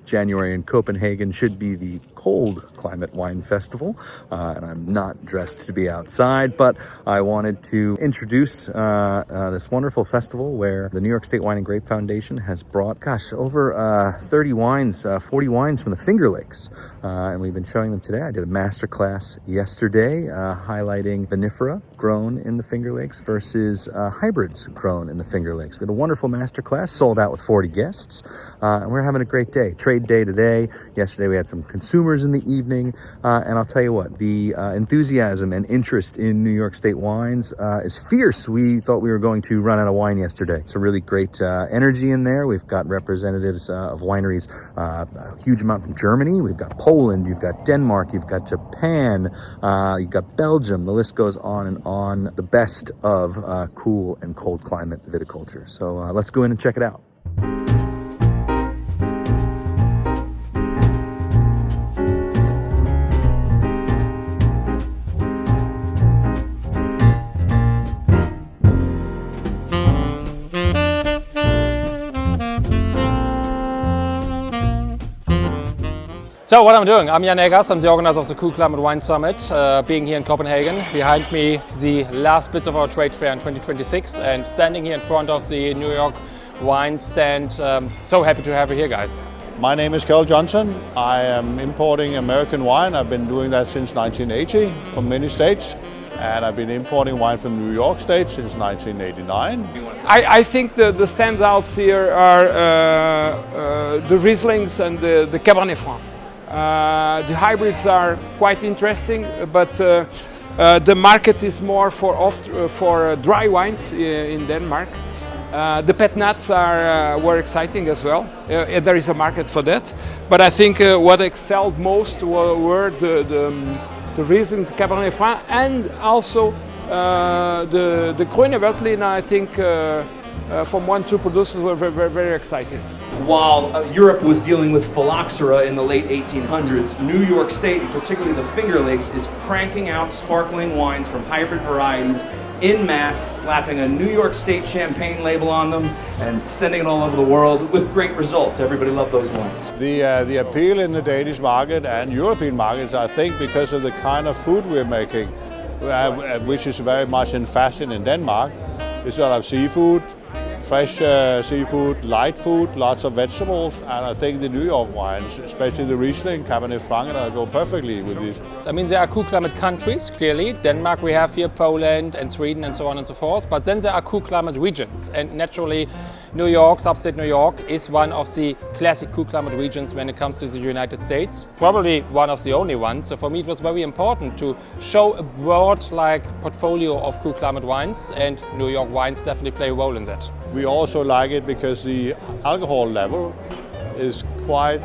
January in Copenhagen should be the cold climate wine festival, and I'm not dressed to be outside, but I wanted to introduce this wonderful festival where the New York State Wine and Grape Foundation has brought, over 30 wines, 40 wines from the Finger Lakes, and we've been showing them today. I did a master class yesterday highlighting vinifera grown in the Finger Lakes versus hybrids grown in the Finger Lakes. We had a wonderful master class, sold out with 40 guests, and we're having a great day. Trade day today. Yesterday we had some consumers in the evening, and I'll tell you what, the enthusiasm and interest in New York State wines is fierce. We thought we were going to run out of wine yesterday. It's a really great energy in there. We've got representatives of wineries, a huge amount from Germany. We've got Poland, you've got Denmark, you've got Japan, you've got Belgium. The list goes on and on. The best of cool and cold climate viticulture. So let's go in and check it out. So what I'm doing, I'm Jan Eggers, I'm the organizer of the Cool Climate Wine Summit, being here in Copenhagen. Behind me, the last bits of our trade fair in 2026, and standing here in front of the New York wine stand. So happy to have you here, guys. My name is Carl Johnson. I am importing American wine. I've been doing that since 1980 from many states. And I've been importing wine from New York State since 1989. I think the standouts here are the Rieslings and the Cabernet Franc. The hybrids are quite interesting, but the market is more for dry wines in Denmark. The pet nuts were exciting as well. There is a market for that. But I think what excelled most were the Rieslings, Cabernet Franc, and also the Grüne Veltliner. I think from 1-2 producers were very, very excited. While Europe was dealing with phylloxera in the late 1800s, New York State, and particularly the Finger Lakes, is cranking out sparkling wines from hybrid varieties in mass, slapping a New York State champagne label on them and sending it all over the world with great results. Everybody loved those wines. The appeal in the Danish market and European markets, I think, because of the kind of food we're making, which is very much in fashion in Denmark. There's a lot of seafood, fresh seafood, light food, lots of vegetables, and I think the New York wines, especially the Riesling, Cabernet Franc, go perfectly with this. I mean, there are cool climate countries, clearly. Denmark we have here, Poland and Sweden and so on and so forth, but then there are cool climate regions, and naturally New York, upstate New York, is one of the classic cool climate regions when it comes to the United States, probably one of the only ones. So for me it was very important to show a broad portfolio of cool climate wines, and New York wines definitely play a role in that. We also like it because the alcohol level is quite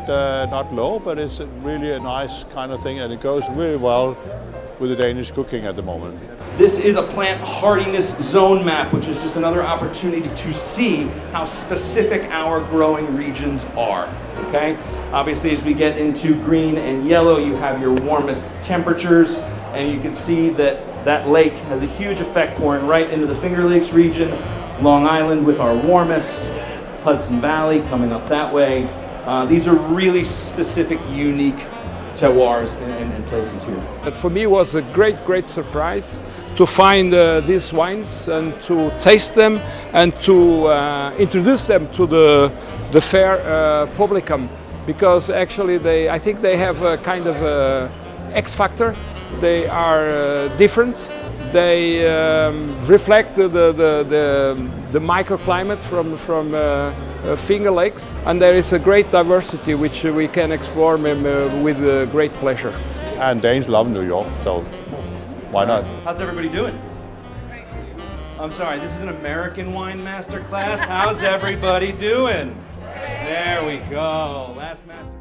not low, but it's really a nice kind of thing, and it goes really well with the Danish cooking at the moment. This is a plant hardiness zone map, which is just another opportunity to see how specific our growing regions are. Okay? Obviously, as we get into green and yellow, you have your warmest temperatures, and you can see that lake has a huge effect pouring right into the Finger Lakes region. Long Island with our warmest, Hudson Valley coming up that way. These are really specific, unique terroirs and places here. But for me it was a great surprise to find these wines and to taste them and to introduce them to the fair publicum, because actually I think they have a kind of X factor. They are different. They reflect the microclimate from Finger Lakes, and there is a great diversity which we can explore with great pleasure. And Danes love New York, so why not? How's everybody doing? Great. I'm sorry, this is an American wine master class. How's everybody doing? There we go. Last master.